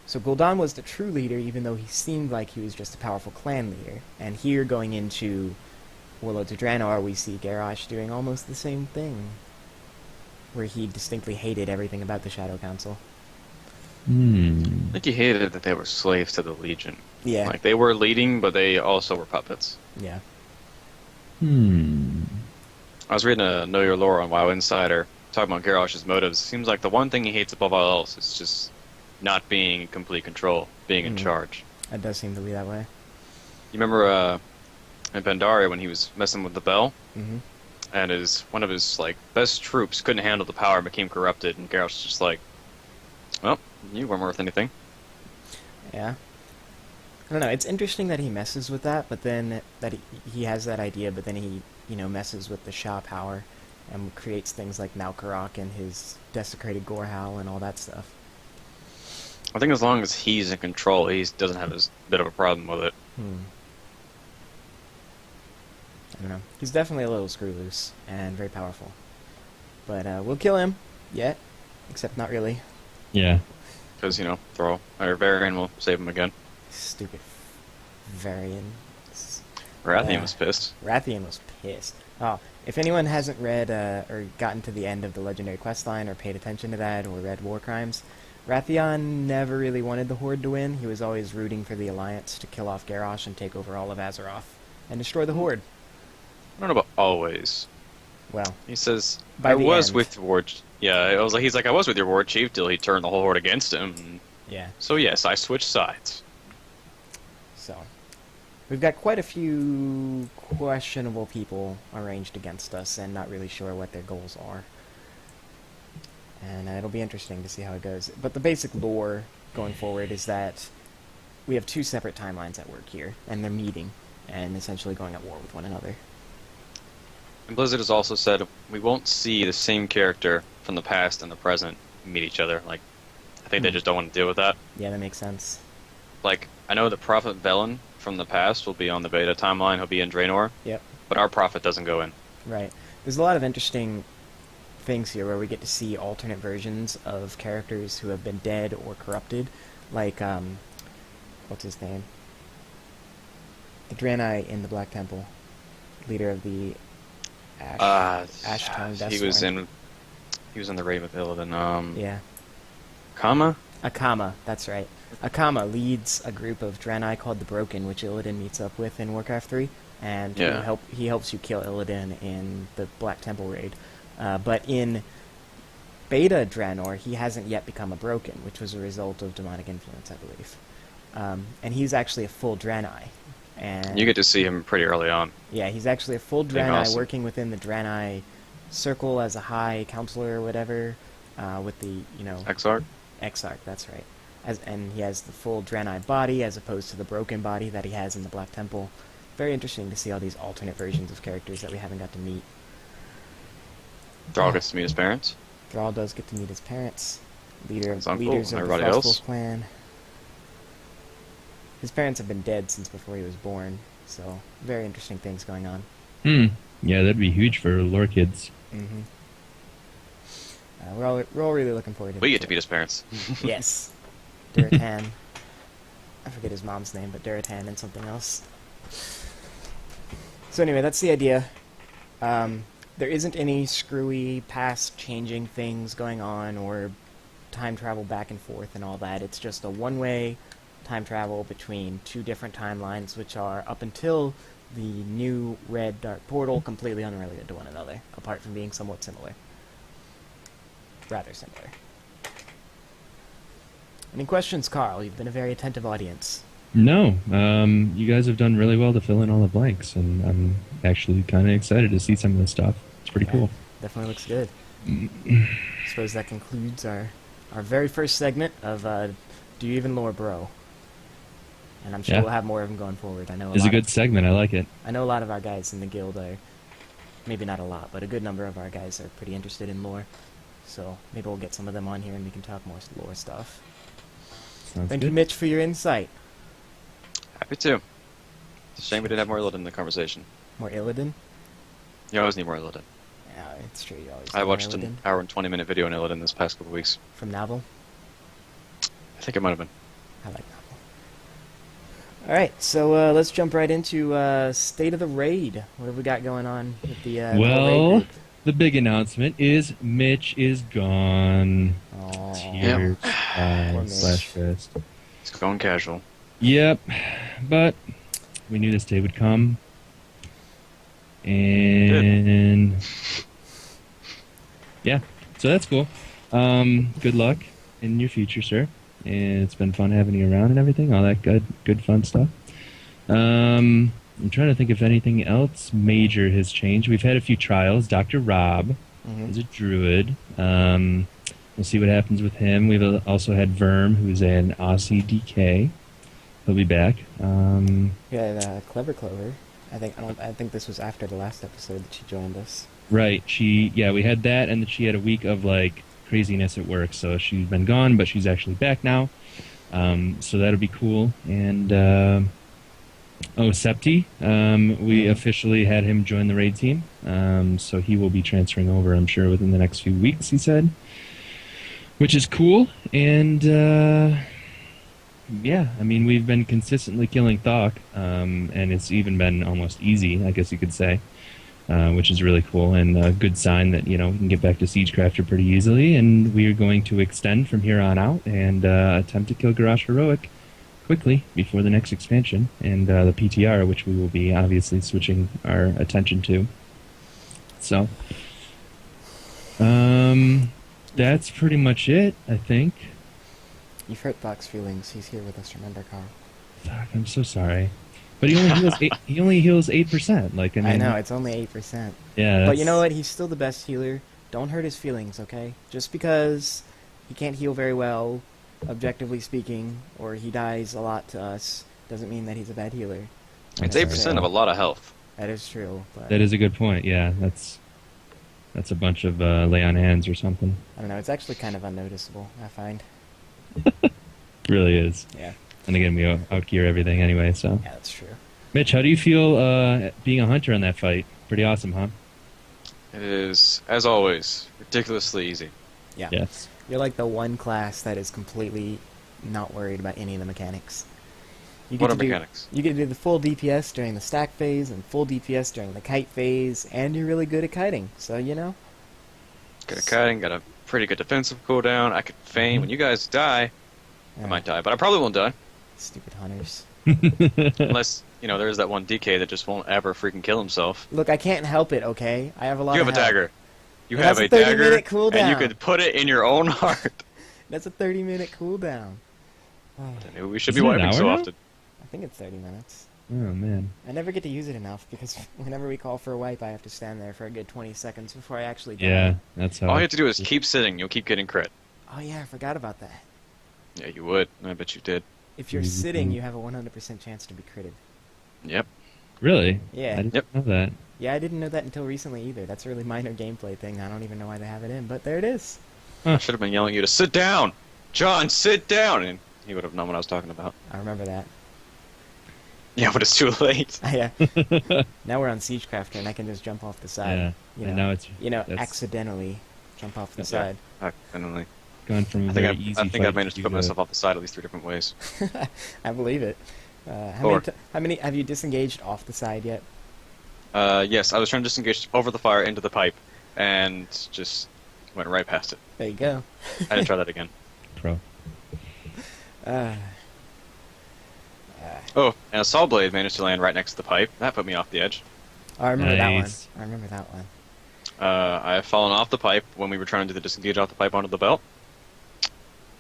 So Gul'dan was the true leader, even though he seemed like he was just a powerful clan leader. And here, going into Warlords of Draenor, we see Garrosh doing almost the same thing, where he distinctly hated everything about the Shadow Council. I think he hated that they were slaves to the Legion. Yeah. Like, they were leading, but they also were puppets. Yeah. I was reading a Know Your Lore on WoW Insider, talking about Garrosh's motives. It seems like the one thing he hates above all else is just not being in complete control, being in charge. That does seem to be that way. You remember in Pandaria when he was messing with the Bell? Mm-hmm. And one of his like best troops couldn't handle the power and became corrupted, and Garrosh was just like, well, you weren't worth anything. Yeah. I don't know, it's interesting that he messes with that, but then that he has that idea, but then he, messes with the Shah power and creates things like Malkarok and his desecrated Gorehowl and all that stuff. I think as long as he's in control, he doesn't have as bit of a problem with it. I don't know. He's definitely a little screw loose and very powerful. But we'll kill him. Yet. Except not really. Yeah. Because, Throw or Varian will save him again. Stupid Varian. Rathian was pissed. Rathian was pissed. Oh, if anyone hasn't read or gotten to the end of the Legendary Questline or paid attention to that or read War Crimes, Rathian never really wanted the Horde to win. He was always rooting for the Alliance to kill off Garrosh and take over all of Azeroth and destroy the Horde. I don't know about always. Well, He says, By I the was end. with War... Yeah, he's like, I was with your War Chief till he turned the whole Horde against him. yeah. So yes, I switched sides. So, we've got quite a few questionable people arranged against us and not really sure what their goals are. And it'll be interesting to see how it goes. But the basic lore going forward is that we have two separate timelines at work here, and they're meeting and essentially going at war with one another. And Blizzard has also said we won't see the same character from the past and the present meet each other. Like, I think they just don't want to deal with that. Yeah, that makes sense. Like, I know the Prophet Velen from the past will be on the beta timeline. He'll be in Draenor. Yep. But our Prophet doesn't go in. Right. There's a lot of interesting things here where we get to see alternate versions of characters who have been dead or corrupted. Like, what's his name? The Draenei in the Black Temple. Leader of the Ash-Tongue Deathsworn. He was in the Raven with Illidan. Yeah. Kama? Akama, that's right. Akama leads a group of Draenei called the Broken, which Illidan meets up with in Warcraft 3, and Yeah. he helps you kill Illidan in the Black Temple raid. But in Beta Draenor, he hasn't yet become a Broken, which was a result of demonic influence, I believe. And he's actually a full Draenei. And You get to see him pretty early on. yeah, he's actually a full Being Draenei awesome. working within the Draenei circle as a high counselor or whatever, with the, Exarch? Exarch, that's right. And he has the full Draenei body as opposed to the broken body that he has in the Black Temple. Very interesting to see all these alternate versions of characters that we haven't got to meet. Thrall gets to meet his parents. Thrall does get to meet his parents, leaders uncle, of the and everybody Frostwolf else. clan. His parents have been dead since before he was born, so very interesting things going on. Yeah, that'd be huge for lore kids. Mm-hmm. We're all really looking forward to it. We get to meet his parents. Yes. Duratan. I forget his mom's name, but Duratan and something else. So anyway, that's the idea. There isn't any screwy past changing things going on or time travel back and forth and all that. It's just a one-way time travel between two different timelines, which are up until the new red dark portal, completely unrelated to one another, apart from being somewhat similar. Rather similar. Any questions, Carl? You've been a very attentive audience. No, you guys have done really well to fill in all the blanks, and I'm actually kind of excited to see some of this stuff. It's pretty cool. Definitely looks good. Suppose that concludes our very first segment of Do You Even Lore Bro? And I'm sure Yeah. we'll have more of them going forward. It's a good segment. I like it. I know a lot of our guys in the guild are, maybe not a lot, but a good number of our guys are pretty interested in lore. So maybe we'll get some of them on here and we can talk more lore stuff. Sounds Thank good. you, Mitch, for your insight. Happy to. It's a shame we didn't have more Illidan in the conversation. More Illidan? You always need more Illidan. Yeah, it's true. You always I need more watched Illidan. an hour and 20-minute video on Illidan this past couple weeks. From Navel. I think it might have been. I like Navel. Alright, so let's jump right into State of the Raid. What have we got going on with the raid Well, group? the big announcement is Mitch is gone. Aw. Tears, Poor Mitch. slash fist. It's going casual. Yep, but we knew this day would come. And yeah, so that's cool. Good luck in your future, sir. And it's been fun having you around and everything, all that good fun stuff. I'm trying to think if anything else major has changed. We've had a few trials. Dr. Rob is a druid. We'll see what happens with him. We've also had Verm, who's an Aussie DK. He'll be back. Yeah, Clever Clover. I think this was after the last episode that she joined us. Right. We had that, and then she had a week of craziness at work, so she's been gone, but she's actually back now. So that'll be cool. And Septi, we officially had him join the raid team. So he will be transferring over, I'm sure, within the next few weeks, he said. which is cool. And yeah, I mean, we've been consistently killing Thok, and it's even been almost easy, I guess you could say, which is really cool and a good sign that, we can get back to Siegecrafter pretty easily. And we are going to extend from here on out and attempt to kill Garrosh Heroic quickly before the next expansion and the PTR, which we will be obviously switching our attention to. So, that's pretty much it, I think. You've hurt Thok's feelings. He's here with us, remember, Carl? Thok, I'm so sorry. But he only heals 8, he only heals 8%. Like, I know, it's only 8%. Yeah. But you know what? He's still the best healer. Don't hurt his feelings, okay? Just because he can't heal very well, objectively speaking, or he dies a lot to us, doesn't mean that he's a bad healer. It's 8% of a lot of health. That is true. But that is a good point. Yeah, that's a bunch of lay on hands or something. I don't know. It's actually kind of unnoticeable, I find. It really is. Yeah. And again, we outgear everything anyway. So. Yeah, that's true. Mitch, how do you feel being a hunter in that fight? Pretty awesome, huh? It is, as always, ridiculously easy. Yeah. Yes. You're like the one class that is completely not worried about any of the mechanics. What are mechanics? You get to do the full DPS during the stack phase and full DPS during the kite phase, and you're really good at kiting. So, Good at kiting, got a pretty good defensive cooldown. I could feign. When you guys die, I might die, but I probably won't die. Stupid hunters. Unless, there's that one DK that just won't ever freaking kill himself. Look, I can't help it, okay? I have a lot You of have a health. dagger. You And have that's a a 30 dagger, minute cooldown. and you could put it in your own heart. That's a 30-minute cooldown. Maybe we should be Isn't it an wiping so hour now? often. I think it's 30 minutes. Oh man. I never get to use it enough because whenever we call for a wipe, I have to stand there for a good 20 seconds before I actually die. Yeah, that's how. All you have to do is keep sitting. You'll keep getting crit. Oh yeah, I forgot about that. Yeah, you would. I bet you did. If you're sitting, you have a 100% chance to be critted. Yep. Really? Yeah. I didn't know that. Yeah, I didn't know that until recently either. That's a really minor gameplay thing. I don't even know why they have it in, but there it is. I should have been yelling at you to sit down. John, sit down. And he would have known what I was talking about. I remember that. Yeah, but it's too late. Yeah. Now we're on Siegecrafter, and I can just jump off the side. Yeah. And now it's that's accidentally jump off the Yeah. side. Accidentally. gone from a I very think, easy I think fight I've managed to put myself off the side at least 3 different ways. I believe it. How many have you disengaged off the side yet? Yes, I was trying to disengage over the fire into the pipe, and just went right past it. There you go. I didn't try that again. pro. Oh, and a saw blade managed to land right next to the pipe. That put me off the edge. I remember that one. Nice. I remember that one. I have fallen off the pipe when we were trying to do the disengage off the pipe onto the belt.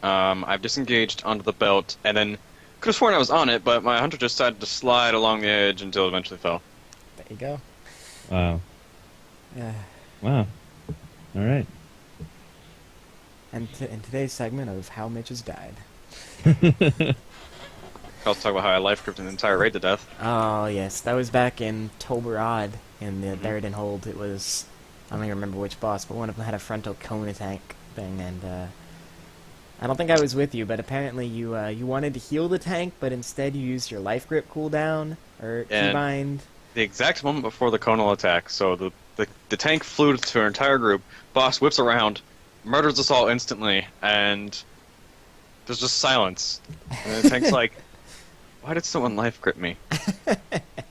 I've disengaged onto the belt, and then could have sworn I was on it, but my hunter just decided to slide along the edge until it eventually fell. There you go. Wow. Wow. All right. And in today's segment of How Mitch has died. I'll talk about how I life gripped an entire raid to death. Oh, yes. That was back in Toberod in the Darden Hold. It was, I don't even remember which boss, but one of them had a frontal cone attack thing, and I don't think I was with you, but apparently you wanted to heal the tank, but instead you used your life grip cooldown, or keybind. The exact moment before the conal attack, so the tank flew to our entire group, boss whips around, murders us all instantly, and there's just silence. And the tank's like, why did someone life grip me?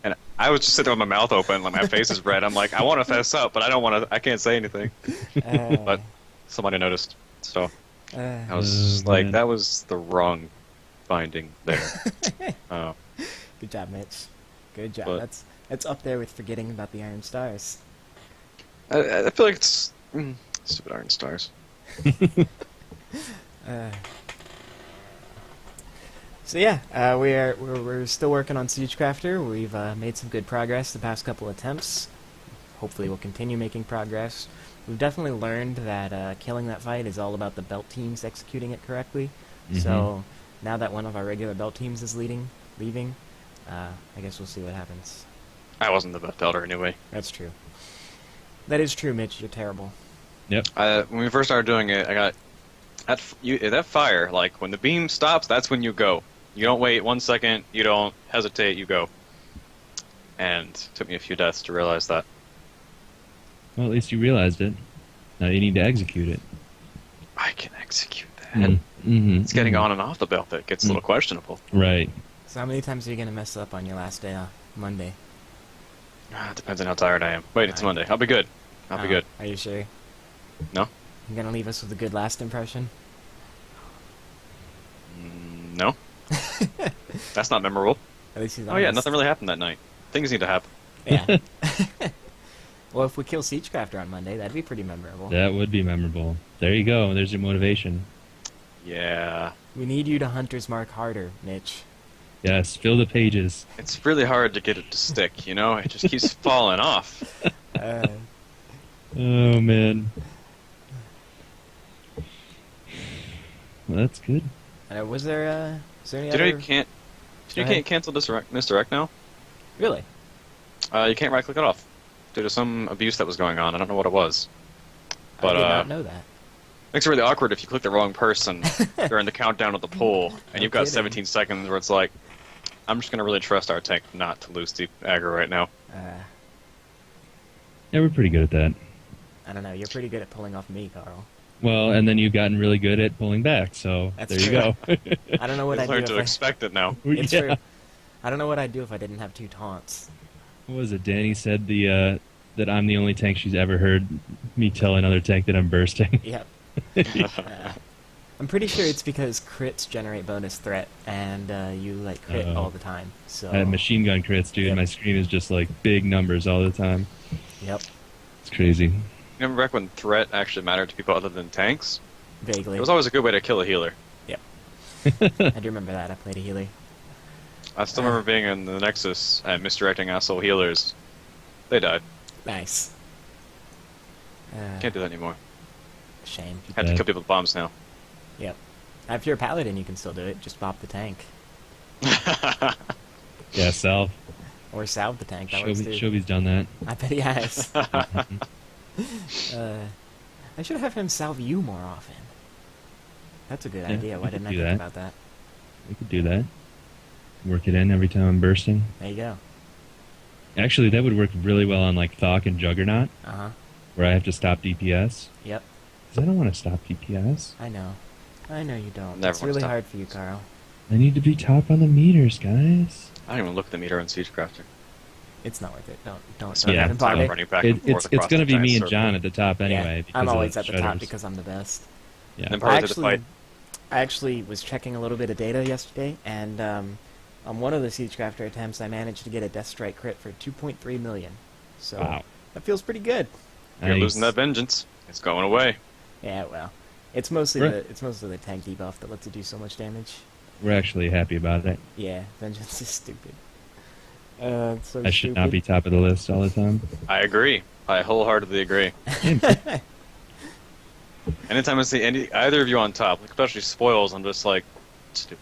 And I was just sitting there with my mouth open, like my face is red. I'm like, I want to fess up, but I can't say anything. But somebody noticed, so I was like, that was the wrong finding there. Good job, Mitch. Good job. But- That's up there with forgetting about the Iron Stars. I feel like it's stupid Iron Stars. So yeah, we're still working on Siegecrafter. We've made some good progress the past couple attempts. Hopefully we'll continue making progress. We've definitely learned that killing that fight is all about the belt teams executing it correctly. Mm-hmm. So now that one of our regular belt teams is leaving, I guess we'll see what happens. I wasn't the best belter anyway. That's true. That is true, Mitch. You're terrible. Yep. When we first started doing it, I got that fire. Like when the beam stops, that's when you go. You don't wait 1 second. You don't hesitate. You go. And it took me a few deaths to realize that. Well, at least you realized it. Now you need to execute it. I can execute that. Mm-hmm. It's getting on and off the belt that gets a little questionable. Right. So how many times are you gonna mess up on your last day off? Monday. It depends on how tired I am. Wait, it's Monday. I'll be good. I'll be good. Are you sure? No? You gonna leave us with a good last impression? No. That's not memorable. At least he's Oh yeah, honest. nothing really happened that night. Things need to happen. Yeah. Well, if we kill Siegecrafter on Monday, that'd be pretty memorable. That would be memorable. There you go. There's your motivation. Yeah. We need you to Hunter's Mark harder, Mitch. Yes, fill the pages. It's really hard to get it to stick, you know? It just keeps falling off. Uh, Oh, man. Well, that's good. was there any Do you know other... you can't cancel misdirect now? Really? You can't right click it off. Due to some abuse that was going on. I don't know what it was. But I did not know that. makes it really awkward if you click the wrong person during the countdown of the poll, and you've got kidding. 17 seconds where it's like, I'm just going to really trust our tank not to lose the aggro right now. Yeah, we're pretty good at that. I don't know. You're pretty good at pulling off me, Carl. Well, and then you've gotten really good at pulling back, so That's there you true. go. I don't know what I've I'd do learned if to I... expect it now. It's Yeah. true. I don't know what I'd do if I didn't have 2 taunts. What was it? Danny said that I'm the only tank she's ever heard me tell another tank that I'm bursting. Yep. I'm pretty sure it's because crits generate bonus threat, and you like crit all the time. So I have machine gun crits, dude. Yep. My screen is just like big numbers all the time. Yep, It's crazy. Remember back when threat actually mattered to people other than tanks? vaguely. It was always a good way to kill a healer. I do remember that. I played a healer. I still remember being in the Nexus and misdirecting asshole healers. They died. Nice. Can't do that anymore. Shame. Have to kill people with bombs now. Yep. If you're a paladin, you can still do it. Just bop the tank. Yeah, Salve. Or salve the tank. That works too. Shobi's done that. I bet he has. I should have him salve you more often. That's a good Yeah, idea. we Why could didn't I do think that. about that? We could do that. Work it in every time I'm bursting. There you go. Actually, that would work really well on like Thok and Juggernaut, Uh-huh. where I have to stop DPS. Yep. Because I don't want to stop DPS. I know. I know you don't. Never It's wanna really stop. hard for you, Carl. I need to be top on the meters, guys. I don't even look at the meter on Siegecrafter. It's not worth it. Don't Spend Yeah, even enough time bother. running back and It's forth across going to the be me giant and circle. John at the top anyway. Yeah, because I'm of always at the top shutters. because I'm the best. Yeah. And part of the fight. I actually was checking a little bit of data yesterday, and on one of the Siegecrafter attempts, I managed to get a Death Strike crit for 2.3 million. So Wow. that feels pretty good. You're Nice. losing that vengeance. It's going away. Yeah, well, it's mostly Right. the tank debuff that lets it do so much damage. We're actually happy about it. Yeah, vengeance is stupid. It's so I should not be top of the list all the time. I agree. I wholeheartedly agree. Anytime I see either of you on top, like especially Spoils, I'm just like, stupid.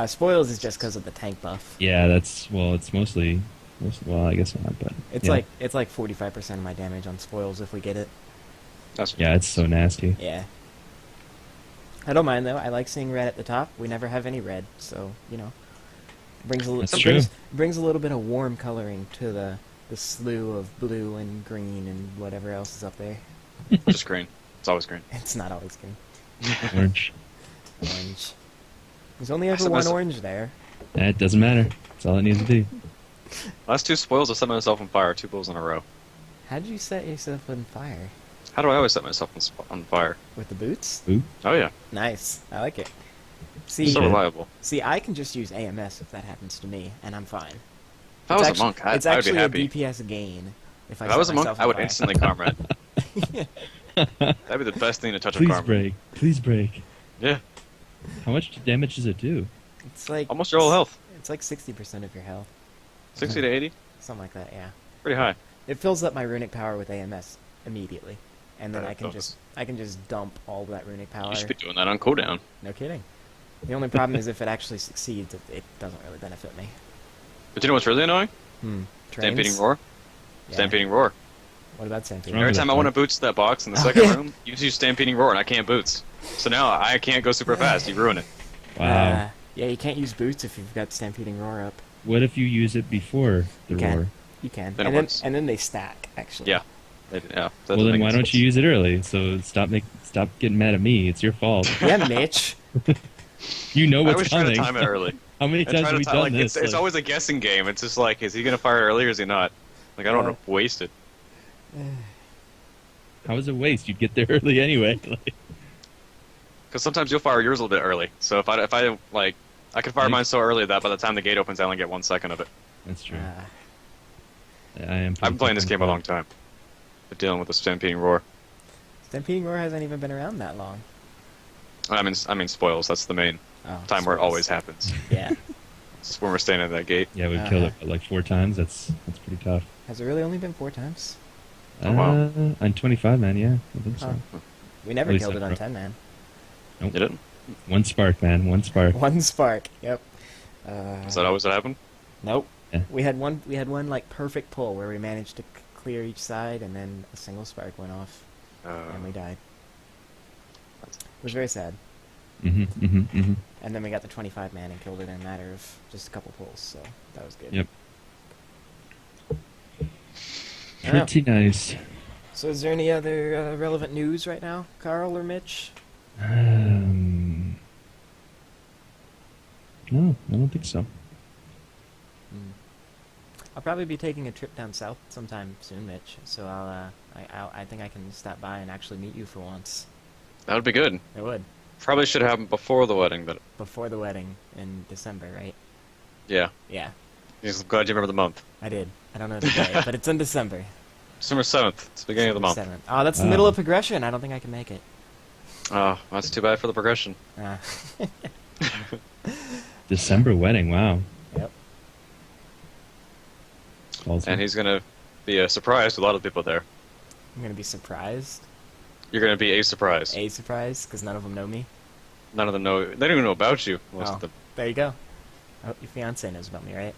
Spoils is just because of the tank buff. Yeah, it's mostly, well, I guess not, but It's yeah. like 45% of my damage on Spoils if we get it. That's Yeah, it's so nasty. Yeah. I don't mind though. I like seeing red at the top. We never have any red, so you know, brings a That's brings, true. brings a little bit of warm coloring to the slew of blue and green and whatever else is up there. just green. It's always green. It's not always green. Orange. Orange. There's only I ever set one myself- orange there. It doesn't matter. That's all it needs to be. Last 2 Spoils, I set myself on fire 2 bulls in a row. How'd you set yourself on fire? How do I always set myself on fire? With the boots? Ooh. Oh yeah, Nice. I like it. See, so reliable. I can just use AMS if that happens to me, and I'm fine. If I was a monk, It's I would be actually happy. a DPS gain. If If I was a monk, set myself I on would fire. instantly comrade. That'd be the best thing to touch on Please karma. break. Please break. Yeah, How much damage does it do? It's like almost your whole health. It's like 60% of your health, 60 to 80, something like that. Yeah. pretty high. It fills up my runic power with AMS immediately, and then That I does. can just dump all that runic power. You should be doing that on cooldown. No kidding. The only problem is if it actually succeeds, it doesn't really benefit me. But you know what's really annoying? Trains? Stampeding roar. Yeah. Stampeding roar. What about stampeding? Wrong Every with time that I want to point? boots that box in the Oh, second yeah. room, you just use stampeding roar, and I can't boots. So now I can't go super fast. You ruin it. Wow. Yeah, you can't use boots if you've got stampeding roar up. What if you use it before the You can. roar? You can. Then it and works. then they stack actually. Yeah. Yeah, that Well, doesn't then make why any don't sense. you use it early? So stop getting mad at me. It's your fault. Yeah, Mitch. You know I what's always try coming. to time it early. How many I times try have to we time done like this? it's always a guessing game. It's just like, is he gonna fire early or is he not? Like I don't want to waste it. How is it waste? You'd get there early anyway. Like, Because sometimes you'll fire yours a little bit early. So if I like, I can fire Right. mine so early that by the time the gate opens, I only get 1 second of it. that's true. Uh, I am. I've been playing this game a long time. But dealing with the stampeding roar. Stampeding Roar hasn't even been around that long. I mean spoils. That's the main Oh, time where it spoilers. always happens. Yeah. It's just when we're staying at that gate. Yeah, we've killed it like 4 times. That's pretty tough. Has it really only been 4 times? Oh, wow. On 25 man, yeah, I think so. Huh. We never At least killed it on I've 10 man. Nope. You didn't? One spark, man. One spark. One spark. Yep. Is that always what happened? Nope. Yeah. We had one like perfect pull where we managed to clear each side, and then a single spark went off, and we died. It was very sad. Mm-hmm. And then we got the 25 man and killed it in a matter of just a couple pulls, so that was good. Yep. I know. Pretty nice. So is there any other relevant news right now, Carl or Mitch? No, I don't think so. I'll probably be taking a trip down south sometime soon, Mitch. So I think I can stop by and actually meet you for once. That would be good. It would. Probably should have happened before the wedding, but Before the wedding in December, right? yeah. Yeah, I'm glad you remember the month. I did. I don't know the day, but it's in December. December 7th. It's the beginning of the month. December 7th. Oh, that's the middle of progression. I don't think I can make it. Oh, that's too bad for the progression. December wedding. Wow. Yep. Awesome. And he's gonna be a surprise to a lot of people there. I'm gonna be surprised. You're gonna be a surprise. A surprise, because none of them know me. None of them know. They don't even know about you. Most Oh, of them. there you go. I hope your fiance knows about me, right?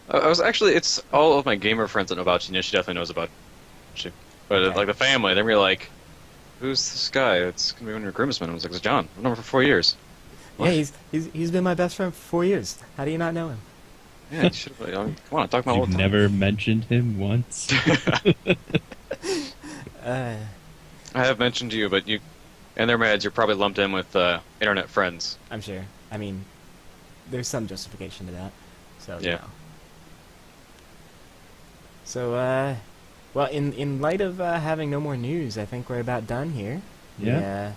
I was actually. It's all of my gamer friends that know about you. Yeah, she definitely knows about you. But Okay. like the family, they were like, "Who's this guy? It's gonna be one of your groomsmen." I was like, "It's John. I've known him for 4 years." What? Yeah, he's been my best friend for 4 years. How do you not know him? Yeah, you should have. Come on, I talk about all You've the time. never mentioned him once. Uh, I have mentioned you, but you, in their heads, you're probably lumped in with internet friends. I'm sure. I mean, there's some justification to that. So Yeah. You know. So well, in light of having no more news, I think we're about done here. Yeah.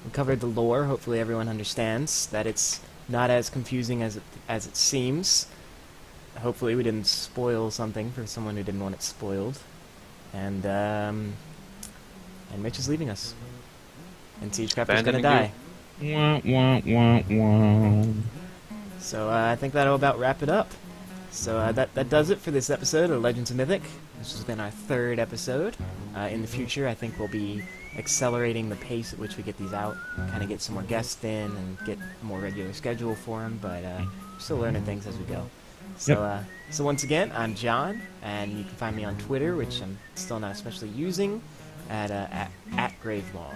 We covered the lore. Hopefully, everyone understands that it's not as confusing as it seems. Hopefully, we didn't spoil something for someone who didn't want it spoiled. And Mitch is leaving us. And Siegecrafter's gonna die. Wah, wah, wah, wah. So I think that'll about wrap it up. So that does it for this episode of Legends of Mythic. This has been our 3rd episode. In the future, I think we'll be accelerating the pace at which we get these out, kind of get some more guests in and get a more regular schedule for them, but we're still learning things as we go. So, so once again, I'm John, and you can find me on Twitter, which I'm still not especially using, at Gravelaw.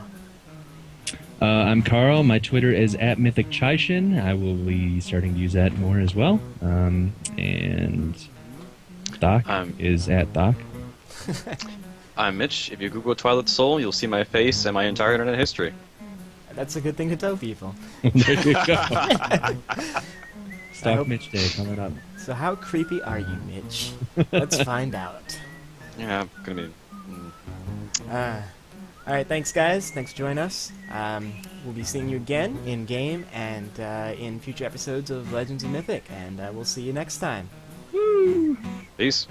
I'm Carl. My Twitter is @MythicChaishin. I will be starting to use that more as well. And Thok is @Thok. I'm Mitch. If you Google Twilitsoul, you'll see my face and my entire internet history. That's a good thing to tell people. There you go. Stock hope- Mitch Day coming up. So how creepy are you, Mitch? Let's find out. Yeah, I'm gonna be. All right, thanks, guys. Thanks for joining us. We'll be seeing you again in game and in future episodes of Legends of Mythic, and we'll see you next time. Peace.